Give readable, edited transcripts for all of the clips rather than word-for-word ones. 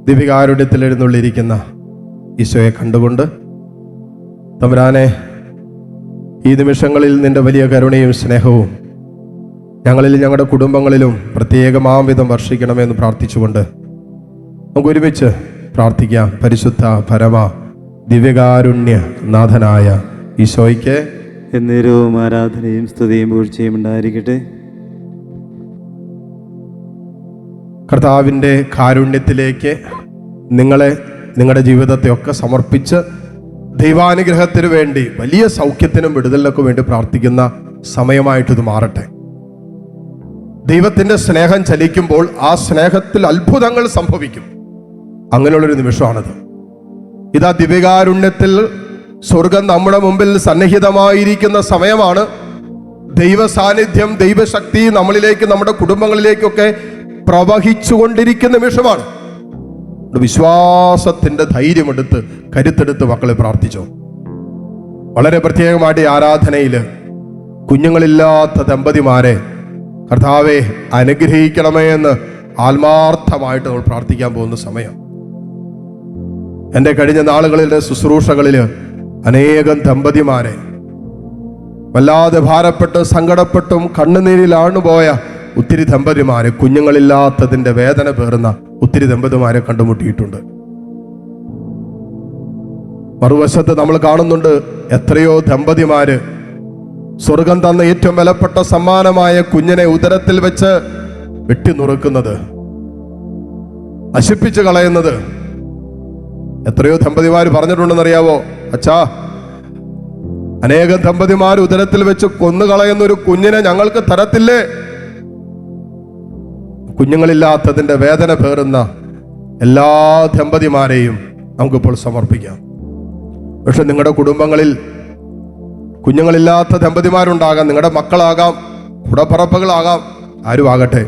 ദിവ്യകാരുണ്യത്തിൽ എഴുന്നള്ളിയിരിക്കുന്ന ഈശോയെ കണ്ടുകൊണ്ട്, തമ്പുരാനെ, ഈ നിമിഷങ്ങളിൽ നിന്റെ വലിയ കരുണയും സ്നേഹവും ഞങ്ങളിലും ഞങ്ങളുടെ കുടുംബങ്ങളിലും പ്രത്യേകമാംവിധം വർഷിക്കണമെന്ന് പ്രാർത്ഥിച്ചുകൊണ്ട് നമുക്ക് ഒരുമിച്ച് പ്രാർത്ഥിക്കാം. പരിശുദ്ധ പരമ ദിവ്യകാരുണ്യ നാഥനായ ഈശോയ്ക്ക് എന്നേരവും ആരാധനയും സ്തുതിയും വീഴ്ചയും ഉണ്ടായിരിക്കട്ടെ. കർത്താവിൻ്റെ കാരുണ്യത്തിലേക്ക് നിങ്ങളെ, നിങ്ങളുടെ ജീവിതത്തെ ഒക്കെ സമർപ്പിച്ച് ദൈവാനുഗ്രഹത്തിന് വേണ്ടി, വലിയ സൗഖ്യത്തിനും വിടുതലിനൊക്കെ വേണ്ടി പ്രാർത്ഥിക്കുന്ന സമയമായിട്ടിത് മാറട്ടെ. ദൈവത്തിൻ്റെ സ്നേഹം ചലിക്കുമ്പോൾ ആ സ്നേഹത്തിൽ അത്ഭുതങ്ങൾ സംഭവിക്കും. അങ്ങനെയുള്ളൊരു നിമിഷമാണത്. ഇതാ ദിവ്യകാരുണ്യത്തിൽ സ്വർഗം നമ്മുടെ മുമ്പിൽ സന്നിഹിതമായിരിക്കുന്ന സമയമാണ്. ദൈവ സാന്നിധ്യം, ദൈവശക്തി നമ്മളിലേക്ക്, നമ്മുടെ കുടുംബങ്ങളിലേക്കൊക്കെ പ്രവഹിച്ചുകൊണ്ടിരിക്കുന്ന നിമിഷമാണ്. വിശ്വാസത്തിന്റെ ധൈര്യമെടുത്ത്, കരുത്തെടുത്ത് മക്കളെ പ്രാർത്ഥിച്ചോ. വളരെ പ്രത്യേകമായിട്ട് ഈ ആരാധനയിൽ കുഞ്ഞുങ്ങളില്ലാത്ത ദമ്പതിമാരെ കർത്താവെ അനുഗ്രഹിക്കണമേ എന്ന് ആത്മാർത്ഥമായിട്ട് നമ്മൾ പ്രാർത്ഥിക്കാൻ പോകുന്ന സമയം. എൻ്റെ കഴിഞ്ഞ നാളുകളിലെ ശുശ്രൂഷകളിൽ അനേകം ദമ്പതിമാരെ വല്ലാതെ ഭാരപ്പെട്ട് സങ്കടപ്പെട്ടും കണ്ണുനീരിലാണുപോയ ഒത്തിരി ദമ്പതിമാരെ, കുഞ്ഞുങ്ങളില്ലാത്തതിൻ്റെ വേദന പേറുന്ന ഒത്തിരി ദമ്പതിമാരെ കണ്ടുമുട്ടിയിട്ടുണ്ട്. മറുവശത്ത് നമ്മൾ കാണുന്നുണ്ട് എത്രയോ ദമ്പതിമാര് സ്വർഗം തന്ന ഏറ്റവും വിലപ്പെട്ട സമ്മാനമായ കുഞ്ഞിനെ ഉദരത്തിൽ വെച്ച് വെട്ടിനുറുക്കുന്നത്, നശിപ്പിച്ചു കളയുന്നത്. എത്രയോ ദമ്പതിമാര് പറഞ്ഞിട്ടുണ്ടെന്നറിയാവോ? അച്ഛാ, അനേകം ദമ്പതിമാർ ഉദരത്തിൽ വെച്ച് കൊന്നുകളയുന്ന ഒരു കുഞ്ഞിനെ ഞങ്ങൾക്ക് തരത്തില്ലേ? കുഞ്ഞുങ്ങളില്ലാത്തതിൻ്റെ വേദന പേറുന്ന എല്ലാ ദമ്പതിമാരെയും നമുക്കിപ്പോൾ സമർപ്പിക്കാം. പക്ഷെ നിങ്ങളുടെ കുടുംബങ്ങളിൽ കുഞ്ഞുങ്ങളില്ലാത്ത ദമ്പതിമാരുണ്ടാകാം. നിങ്ങളുടെ മക്കളാകാം, കുടപ്പറപ്പുകളാകാം, ആരും ആകട്ടെ.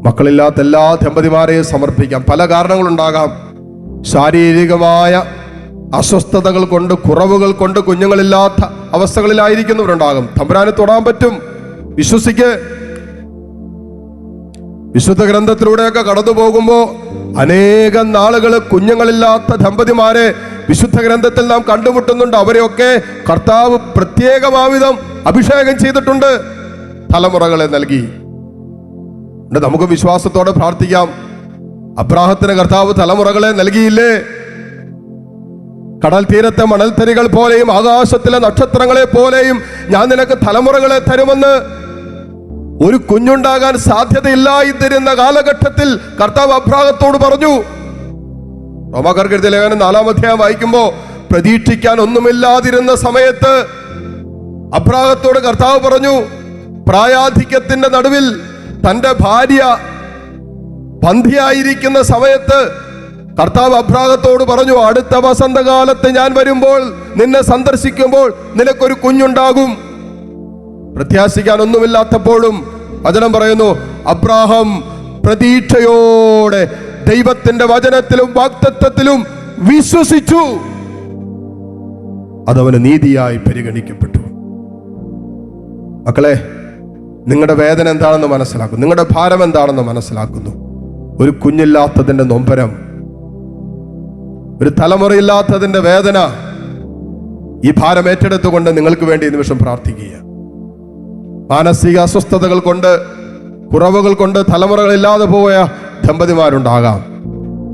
മക്കളില്ലാത്ത എല്ലാ ദമ്പതിമാരെയും സമർപ്പിക്കാം. പല കാരണങ്ങളുണ്ടാകാം. ശാരീരികമായ അസ്വസ്ഥതകൾ കൊണ്ട്, കുറവുകൾ കൊണ്ട് കുഞ്ഞുങ്ങളില്ലാത്ത അവസ്ഥകളിലായിരിക്കുന്നവരുണ്ടാകും. തമ്പുരാനെ തൊടാൻ പറ്റും, വിശ്വസിക്ക്. വിശുദ്ധ ഗ്രന്ഥത്തിലൂടെയൊക്കെ കടന്നു പോകുമ്പോൾ അനേകം നാളുകൾ കുഞ്ഞുങ്ങളില്ലാത്ത ദമ്പതിമാരെ വിശുദ്ധ ഗ്രന്ഥത്തിൽ നാം കണ്ടുമുട്ടുന്നുണ്ട്. അവരെയൊക്കെ കർത്താവ് പ്രത്യേകമാവിധം അഭിഷേകം ചെയ്തിട്ടുണ്ട്, തലമുറകളെ നൽകി. നമുക്ക് വിശ്വാസത്തോടെ പ്രാർത്ഥിക്കാം. അബ്രാഹത്തിന് കർത്താവ് തലമുറകളെ നൽകിയില്ലേ? കടൽ തീരത്തെ മണൽത്തരികൾ പോലെയും ആകാശത്തിലെ നക്ഷത്രങ്ങളെ പോലെയും ഞാൻ നിനക്ക് തലമുറകളെ തരുമെന്ന് ഒരു കുഞ്ഞുണ്ടാകാൻ സാധ്യതയില്ലാതിരുന്ന കാലഘട്ടത്തിൽ കർത്താവ് അബ്രാഹത്തോട് പറഞ്ഞു. റോമാക്കാർക്ക് ലേഖനം 4-ാം അധ്യായം വായിക്കുമ്പോൾ പ്രതീക്ഷിക്കാൻ ഒന്നുമില്ലാതിരുന്ന സമയത്ത് അബ്രാഹത്തോട് കർത്താവ് പറഞ്ഞു, പ്രായാധിക്യത്തിന്റെ നടുവിൽ തന്റെ ഭാര്യ ബന്ധിയായിരിക്കുന്ന സമയത്ത് കർത്താവ് അബ്രാഹത്തോട് പറഞ്ഞു, അടുത്ത വസന്തകാലത്ത് ഞാൻ വരുമ്പോൾ, നിന്നെ സന്ദർശിക്കുമ്പോൾ നിനക്കൊരു കുഞ്ഞുണ്ടാകും. പ്രത്യാശിക്കാൻ ഒന്നുമില്ലാത്തപ്പോഴും വചനം പറയുന്നു, അബ്രാഹാം പ്രതീക്ഷയോടെ ദൈവത്തിന്റെ വചനത്തിലും വാഗ്ദത്തത്തിലും വിശ്വസിച്ചു. അതവന് നീതിയായി പരിഗണിക്കപ്പെട്ടു. മക്കളെ, നിങ്ങളുടെ വേദന എന്താണെന്ന് മനസ്സിലാക്കുന്നു, നിങ്ങളുടെ ഭാരം എന്താണെന്ന് മനസ്സിലാക്കുന്നു. ഒരു കുഞ്ഞില്ലാത്തതിന്റെ നൊമ്പരം, ഒരു തലമുറയില്ലാത്തതിന്റെ വേദന, ഈ ഭാരം ഏറ്റെടുത്തുകൊണ്ട് നിങ്ങൾക്ക് വേണ്ടി ഈ നിമിഷം പ്രാർത്ഥിക്കുക. മാനസിക അസ്വസ്ഥതകൾ കൊണ്ട്, കുറവുകൾ കൊണ്ട് തലമുറകളില്ലാതെ പോയ ദമ്പതിമാരുണ്ടാകാം.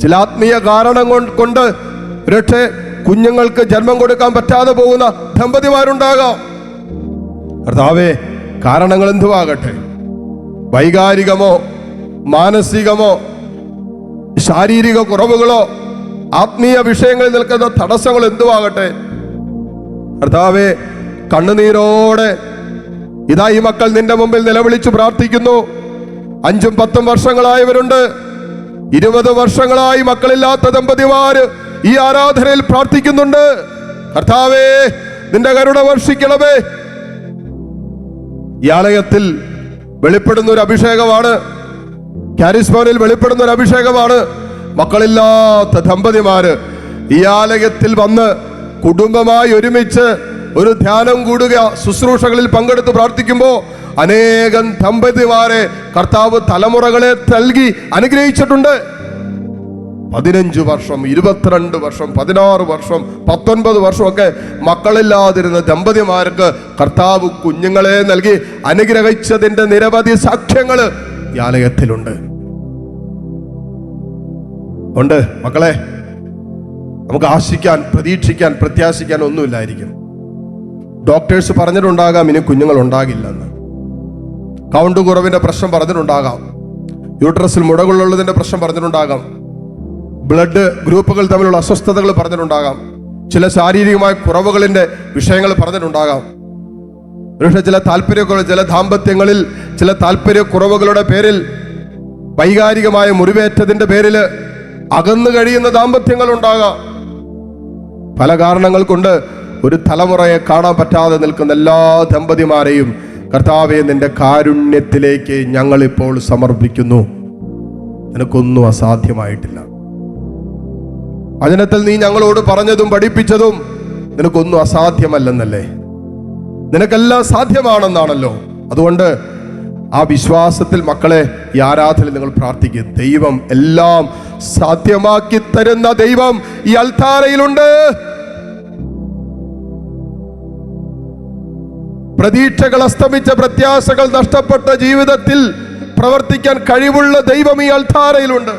ചില ആത്മീയ കാരണം കൊണ്ട് പക്ഷേ കുഞ്ഞുങ്ങൾക്ക് ജന്മം കൊടുക്കാൻ പറ്റാതെ പോകുന്ന ദമ്പതിമാരുണ്ടാകാം. കർത്താവേ, കാരണങ്ങൾ എന്തുവാകട്ടെ, വൈകാരികമോ മാനസികമോ ശാരീരിക കുറവുകളോ ആത്മീയ വിഷയങ്ങളിൽ നിൽക്കുന്ന തടസ്സങ്ങൾ എന്തുവാകട്ടെ, കർത്താവേ, കണ്ണുനീരോടെ ഇതാ ഈ മക്കൾ നിന്റെ മുമ്പിൽ നിലവിളിച്ചു പ്രാർത്ഥിക്കുന്നു. 5ഉം 10ഉം വർഷങ്ങളായവരുണ്ട്. 20 വർഷങ്ങളായി മക്കളില്ലാത്ത ദമ്പതിമാര് ഈ ആരാധനയിൽ പ്രാർത്ഥിക്കുന്നുണ്ട്. കർത്താവേ, നിന്റെ കരുണ വർഷിക്കണമേ. ഈ ആലയത്തിൽ വെളിപ്പെടുന്ന ഒരു അഭിഷേകമാണ്, കാരിസ്മോനിൽ വെളിപ്പെടുന്ന ഒരു അഭിഷേകമാണ്. മക്കളില്ലാത്ത ദമ്പതിമാര് ഈ ആലയത്തിൽ വന്ന് കുടുംബമായി ഒരുമിച്ച് ഒരു ധ്യാനം കൂടുക, ശുശ്രൂഷകളിൽ പങ്കെടുത്ത് പ്രാർത്ഥിക്കുമ്പോൾ അനേകം ദമ്പതിമാരെ കർത്താവ് തലമുറകളെ നൽകി അനുഗ്രഹിച്ചിട്ടുണ്ട്. 15 വർഷം, 22 വർഷം, 16 വർഷം, 19 വർഷമൊക്കെ മക്കളില്ലാതിരുന്ന ദമ്പതിമാർക്ക് കർത്താവ് കുഞ്ഞുങ്ങളെ നൽകി അനുഗ്രഹിച്ചതിന്റെ നിരവധി സാക്ഷ്യങ്ങൾ ഈ ആലയത്തിലുണ്ട്. ഉണ്ട് മക്കളെ, നമുക്ക് ആശിക്കാൻ, പ്രതീക്ഷിക്കാൻ, പ്രത്യാശിക്കാൻ ഒന്നുമില്ലായിരിക്കും. ഡോക്ടേഴ്സ് പറഞ്ഞിട്ടുണ്ടാകാം ഇനി കുഞ്ഞുങ്ങൾ ഉണ്ടാകില്ലെന്ന്. കൗണ്ട് കുറവിന്റെ പ്രശ്നം പറഞ്ഞിട്ടുണ്ടാകാം. യൂട്രസിൽ മുഴകളുള്ളതിന്റെ പ്രശ്നം പറഞ്ഞിട്ടുണ്ടാകാം. ബ്ലഡ് ഗ്രൂപ്പുകൾ തമ്മിലുള്ള അസ്വസ്ഥതകൾ പറഞ്ഞിട്ടുണ്ടാകാം. ചില ശാരീരികമായ കുറവുകളിന്റെ വിഷയങ്ങൾ പറഞ്ഞിട്ടുണ്ടാകാം. പക്ഷേ ചില താല്പര്യക്കുറവ്, ചില ദാമ്പത്യങ്ങളിൽ ചില താല്പര്യക്കുറവുകളുടെ പേരിൽ, വൈകാരികമായ മുറിവേറ്റതിന്റെ പേരിൽ അകന്നു കഴിയുന്ന ദാമ്പത്യങ്ങൾ ഉണ്ടാകാം. പല കാരണങ്ങൾ കൊണ്ട് ഒരു തലമുറയെ കാണാൻ പറ്റാതെ നിൽക്കുന്ന എല്ലാ ദമ്പതിമാരെയും കർത്താവേ, നിന്റെ കാരുണ്യത്തിലേക്ക് ഞങ്ങളിപ്പോൾ സമർപ്പിക്കുന്നു. നിനക്കൊന്നും അസാധ്യമായിട്ടില്ല. വചനത്തിൽ നീ ഞങ്ങളോട് പറഞ്ഞതും പഠിപ്പിച്ചതും നിനക്കൊന്നും അസാധ്യമല്ലെന്നല്ലേ? നിനക്കെല്ലാം സാധ്യമാണെന്നാണല്ലോ. അതുകൊണ്ട് ആ വിശ്വാസത്തിൽ മക്കളെ, ഈ ആരാധനയിൽ നിങ്ങൾ പ്രാർത്ഥിക്കുക. ദൈവം എല്ലാം സാധ്യമാക്കി തരുന്ന ദൈവം ഈ അൾത്താരയിലുണ്ട്. പ്രതീക്ഷകൾ അസ്തമിച്ച, പ്രത്യാശകൾ നഷ്ടപ്പെട്ട ജീവിതത്തിൽ പ്രവർത്തിക്കാൻ കഴിവുള്ള ദൈവം ഈ അൾത്താരയിലുണ്ട്.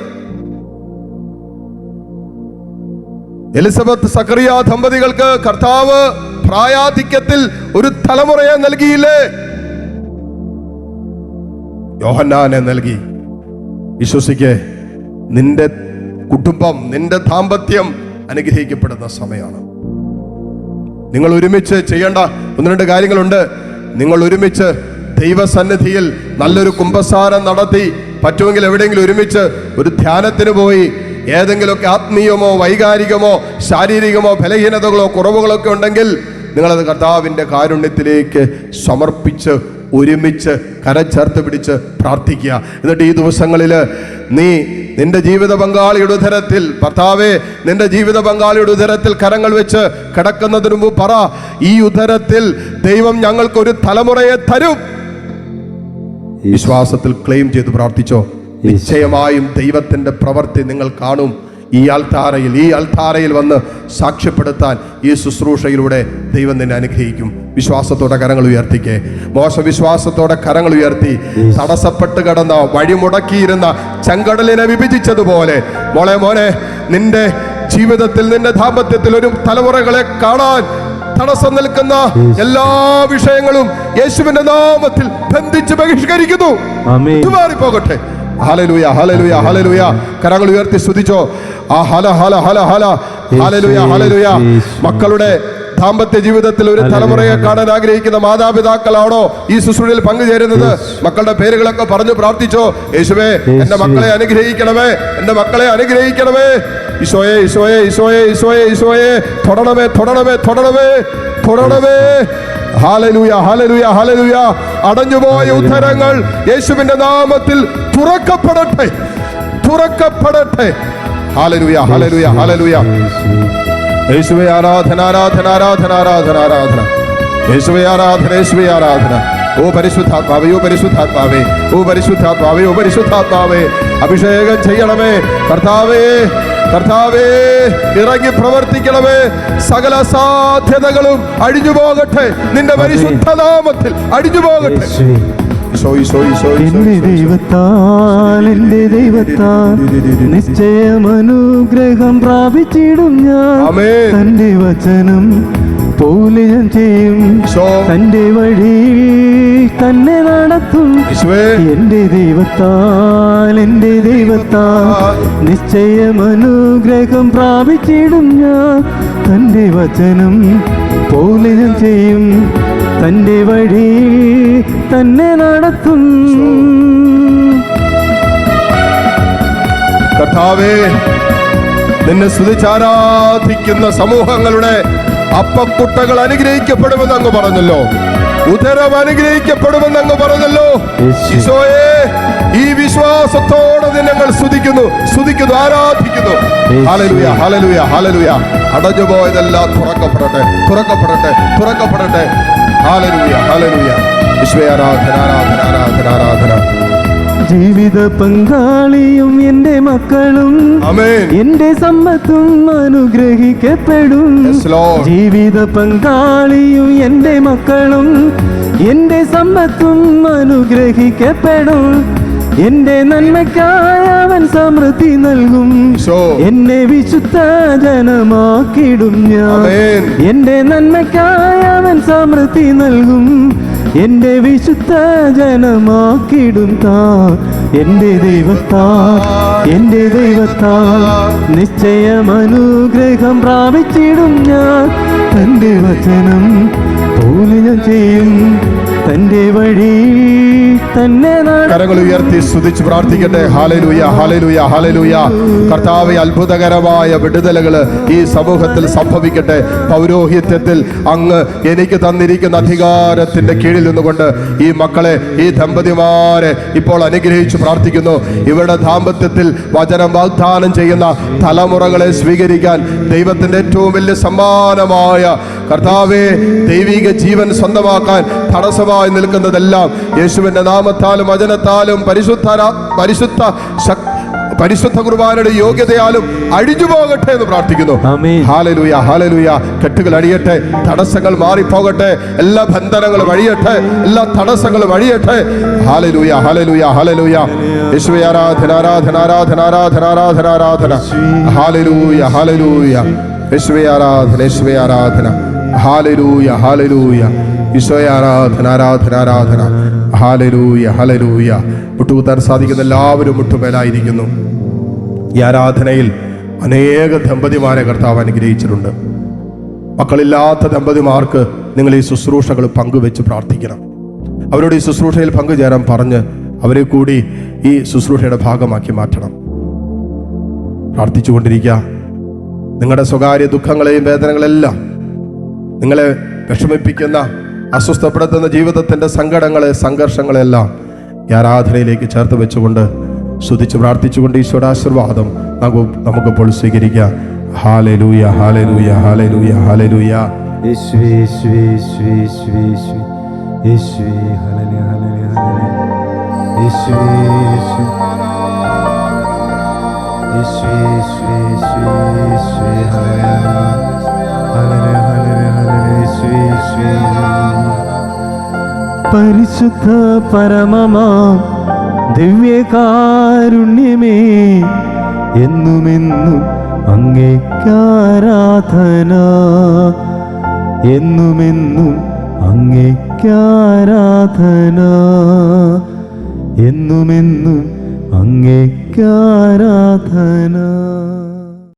എലിസബത്ത് സക്കറിയ ദമ്പതികൾക്ക് കർത്താവ് പ്രായാധിക്യത്തിൽ ഒരു തലമുറയെ നൽകിയില്ലേ? യോഹന്നാനെ നൽകി. വിശ്വസിക്കേ, നിന്റെ കുടുംബം, നിന്റെ ദാമ്പത്യം അനുഗ്രഹിക്കപ്പെടുന്ന സമയമാണ്. നിങ്ങൾ ഒരുമിച്ച് ചെയ്യേണ്ട 1-2 കാര്യങ്ങളുണ്ട്. നിങ്ങൾ ഒരുമിച്ച് ദൈവസന്നിധിയിൽ നല്ലൊരു കുമ്പസാരം നടത്തി, പറ്റുമെങ്കിൽ എവിടെയെങ്കിലും ഒരുമിച്ച് ഒരു ധ്യാനത്തിന് പോയി, ഏതെങ്കിലുമൊക്കെ ആത്മീയമോ വൈകാരികമോ ശാരീരികമോ ബലഹീനതകളോ കുറവുകളൊക്കെ ഉണ്ടെങ്കിൽ നിങ്ങളത് കർത്താവിൻ്റെ കാരുണ്യത്തിലേക്ക് സമർപ്പിച്ച് ഒരുമിച്ച് കരചേർത്ത് പിടിച്ച് പ്രാർത്ഥിക്കുക. എന്നിട്ട് ഈ ദിവസങ്ങളിൽ നീ നിന്റെ ജീവിത പങ്കാളിയുടെ ഉദരത്തിൽ, ഭർത്താവേ, നിന്റെ ജീവിത പങ്കാളിയുടെ ഉദരത്തിൽ കരങ്ങൾ വെച്ച് കിടക്കുന്നതിന് മുമ്പ് പറ, ഈ ഉദരത്തിൽ ദൈവം ഞങ്ങൾക്കൊരു തലമുറയെ തരും. വിശ്വാസത്തിൽ ക്ലെയിം ചെയ്ത് പ്രാർത്ഥിച്ചോ. നിശ്ചയമായും ദൈവത്തിന്റെ പ്രവൃത്തി നിങ്ങൾ കാണും. ഈ അൾത്താരയിൽ വന്ന് സാക്ഷ്യപ്പെടുത്താൻ ഈ ശുശ്രൂഷയിലൂടെ ദൈവം നിന്നെ അനുഗ്രഹിക്കും. വിശ്വാസത്തോടെ കരങ്ങൾ ഉയർത്തിക്കേ. മോശ വിശ്വാസത്തോടെ കരങ്ങൾ ഉയർത്തി തടസ്സപ്പെട്ട് കിടന്ന, വഴിമുടക്കിയിരുന്ന ചെങ്കടലിനെ വിഭജിച്ചതുപോലെ മോനെ, നിന്റെ ജീവിതത്തിൽ, നിന്റെ ദാമ്പത്യത്തിൽ ഒരു തലമുറകളെ കാണാൻ തടസ്സം നിൽക്കുന്ന എല്ലാ വിഷയങ്ങളും യേശുവിന്റെ നാമത്തിൽ ബന്ധിച്ച് ബഹിഷ്കരിക്കുന്നു. മാറിപ്പോകട്ടെ. Hallelujah, hallelujah, hallelujah. കരങ്ങൾ ഉയർത്തി സ്തുതിച്ചോ. ആ ഹല ഹല ഹല ഹല ഹല്ലേലൂയ, ഹല്ലേലൂയ. മക്കളുടെ ദാമ്പത്യ ജീവിതത്തിൽ ഒരു തലമുറയെ കാണാൻ ആഗ്രഹിക്കുന്ന മാതാപിതാക്കളാണോ ഈ ശുശ്രൂഷയിൽ പങ്കുചേരുന്നത്? മക്കളുടെ പേരുകളൊക്കെ പറഞ്ഞു പ്രാർത്ഥിച്ചോ. യേശുവേ, എന്റെ മക്കളെ അനുഗ്രഹിക്കണമേ, എന്റെ മക്കളെ അനുഗ്രഹിക്കണമേ. ഈശോയെ, ഈശോയെ, ഈശോയെ, ഈശോയെ, ഈശോയെ, തൊടണമേ, തൊടണമേ, തൊടണമേ, തൊടണമേ. Hallelujah, hallelujah, hallelujah. അടഞ്ഞുപോയ ഉത്തരങ്ങൾ യേശുവിന്റെ നാമത്തിൽ തുറക്കപ്പെടട്ടെ, തുറക്കപ്പെടട്ടെ. Hallelujah, hallelujah, hallelujah. യേശുവേ ആരാധന, ആരാധന, ആരാധന, ആരാധന, ആരാധന. യേശുവേ ആരാധന, യേശുവേ ആരാധന. ഓ പരിശുദ്ധാത്മാവേ, ഓ പരിശുദ്ധാത്മാവേ, ഓ പരിശുദ്ധാത്മാവേ, ഓ പരിശുദ്ധാത്മാവേ, അഭിഷേകം ചെയ്യണമേ കർത്താവേ. കർത്താവേ, ഇറങ്ങി പ്രവർത്തിക്കണമേ. സകല സാധ്യതകളും അഴിഞ്ഞു പോകട്ടെ, നിന്റെ പരിശുദ്ധ നാമത്തിൽ അഴിഞ്ഞു പോകട്ടെ. എന്റെ ദൈവത്താൽ, എന്റെ ദൈവത്താൽ നിശ്ചയമനുഗ്രഹം പ്രാപിച്ചിടും ഞാൻ. തന്റെ വചനം പോലെ ഞാൻ ചെയ്യും, തന്റെ വഴി തന്നെ നടത്തും. എന്റെ ദൈവത്താൽ, എന്റെ ദൈവത്താൽ നിശ്ചയമനുഗ്രഹം പ്രാപിച്ചിടും ഞാൻ. തന്റെ വചനം പോലെ ഞാൻ ചെയ്യും, തന്റെ വഴി തന്നെ നടത്തും. കർത്താവേ, നിന്നെ സ്തുതിച്ചാരാധിക്കുന്ന സമൂഹങ്ങളുടെ അപ്പക്കുട്ടകൾ അനുഗ്രഹിക്കപ്പെടുമെന്ന് അങ്ങ് പറഞ്ഞല്ലോ. ഉദരം അനുഗ്രഹിക്കപ്പെടുമെന്ന് അങ്ങ് പറഞ്ഞല്ലോ. ഈശോയെ, ഈ വിശ്വാസത്തോടെ ഞങ്ങൾ സ്തുതിക്കുന്നു, ആരാധിക്കുന്നു. Hallelujah, hallelujah, hallelujah. അടഞ്ഞുപോയതെല്ലാം തുറക്കപ്പെടട്ടെ, തുറക്കപ്പെടട്ടെ, തുറക്കപ്പെടട്ടെ. Hallelujah, hallelujah. ഈശോയെ ആരാധന, ആരാധന, ആരാധന, ആരാധന. ജീവിത പങ്കാളിയും എൻ്റെ മക്കളും ആമേൻ. എൻ്റെ സമ്പത്തും അനുഗ്രഹിക്കപ്പെടും. Yes, Lord. ജീവിത പങ്കാളിയും എൻ്റെ മക്കളും എൻ്റെ സമ്പത്തും അനുഗ്രഹിക്കപ്പെടും. എൻ്റെ നന്മയ്ക്കായി അവൻ സമൃദ്ധി നൽകും. ഈശോ. എന്നെ വിശുദ്ധ ജനമാക്കിടും ഞാൻ. ആമേൻ. എൻ്റെ നന്മയ്ക്കായി അവൻ സമൃദ്ധി നൽകും. എൻ്റെ വിശുദ്ധ ജനമാക്കിടും താൻ. എൻ്റെ എൻ്റെ നിശ്ചയം അനുഗ്രഹം പ്രാപിച്ചിടും ഞാൻ. തൻ്റെ വചനം പോലെ ഞാൻ ചെയ്യും. തൻ്റെ വഴി തന്നെ കരങ്ങൾ ഉയർത്തി സ്തുതിച്ച് പ്രാർത്ഥിക്കട്ടെ. Hallelujah, hallelujah, hallelujah. കർത്താവേ, അത്ഭുതകരമായ വിടുതലുകള് ഈ സമൂഹത്തിൽ സംഭവിക്കട്ടെ. പൗരോഹിത്യത്തിൽ അങ്ങ് എനിക്ക് തന്നിരിക്കുന്ന അധികാരത്തിന്റെ കീഴിൽ നിന്നുകൊണ്ട് ഈ മക്കളെ, ഈ ദമ്പതിമാരെ ഇപ്പോൾ അനുഗ്രഹിച്ച് പ്രാർത്ഥിക്കുന്നു. ഇവരുടെ ദാമ്പത്യത്തിൽ വചനം വാഗ്ദാനം ചെയ്യുന്ന തലമുറകളെ സ്വീകരിക്കാൻ ദൈവത്തിന്റെ ഏറ്റവും വലിയ സമ്മാനമായ കർത്താവേ, ദൈവിക ജീവൻ സ്വന്തമാക്കാൻ തടസ്സമായി നിൽക്കുന്നതെല്ലാം യേശുവിന്റെ നാമത്താലും വചനത്താലും പരിശുദ്ധ കുർബാനയുടെ യോഗ്യതയാലും അഴിഞ്ഞു പോകട്ടെ എന്ന് പ്രാർത്ഥിക്കുന്നു. Hallelujah, hallelujah. കെട്ടുകൾ അഴിയട്ടെ, തടസ്സങ്ങൾ മാറിപ്പോകട്ടെ, എല്ലാ ബന്ധനങ്ങളും അഴിയട്ടെ, എല്ലാ തടസ്സങ്ങളും അഴിയട്ടെ. Hallelujah, hallelujah, hallelujah. യേശുവേ ആരാധന, ആരാധന, ആരാധന, ആരാധന, ആരാധന, ആരാധന. Hallelujah, hallelujah. യേശുവേ ആരാധന, യേശുവേ ആരാധന. Hallelujah, hallelujah. ഈശോയെ ആരാധന, ആരാധന, ആരാധന. Hallelujah, hallelujah. മുട്ടുകുത്താൻ സാധിക്കുന്ന എല്ലാവരും മുട്ടുമേലായിരിക്കുന്നു. ഈ ആരാധനയിൽ അനേക ദമ്പതിമാരെ കർത്താവ് അനുഗ്രഹിച്ചിട്ടുണ്ട്. മക്കളില്ലാത്ത ദമ്പതിമാർക്ക് നിങ്ങൾ ഈ ശുശ്രൂഷകൾ പങ്കുവെച്ച് പ്രാർത്ഥിക്കണം. അവരോട് ഈ ശുശ്രൂഷയിൽ പങ്കുചേരാൻ പറഞ്ഞ് അവരെ കൂടി ഈ ശുശ്രൂഷയുടെ ഭാഗമാക്കി മാറ്റണം. പ്രാർത്ഥിച്ചുകൊണ്ടിരിക്കുക. നിങ്ങളുടെ സ്വകാര്യ ദുഃഖങ്ങളെയും വേദനകളെല്ലാം, നിങ്ങളെ വിഷമിപ്പിക്കുന്ന അസ്വസ്ഥപ്പെടുത്തുന്ന ജീവിതത്തിന്റെ സങ്കടങ്ങളെ, സംഘർഷങ്ങളെല്ലാം ഈ ആരാധനയിലേക്ക് ചേർത്ത് വെച്ചുകൊണ്ട് സ്തുതിച്ച് പ്രാർത്ഥിച്ചുകൊണ്ട് ഈശോയുടെ ആശീർവാദം നമുക്കിപ്പോൾ സ്വീകരിക്കാം. Hallelujah, hallelujah, hallelujah, hallelujah. യേശുവേ, യേശുവേ, യേശുവേ, യേശുവേ, യേശുവേ, യേശുവേ, ഹല്ലേലൂയ, ഹല്ലേലൂയ, ഹല്ലേലൂയ. യേശുവേ, യേശുവേ, യേശുവേ, യേശുവേ, യേശുവേ, യേശുവേ, ഹല്ലേലൂയ, ഹല്ലേലൂയ, ഹല്ലേലൂയ, ഹല്ലേലൂയ, യേശുവേ, യേശുവേ. പരിശുദ്ധ പരമമാം ദിവ്യകാരുണ്യമേ, എന്നുമെന്നും അങ്ങേക്കാരാധന, എന്നുമെന്നും അങ്ങേക്കാരാധന, എന്നുമെന്നും അങ്ങേക്കാരാധന.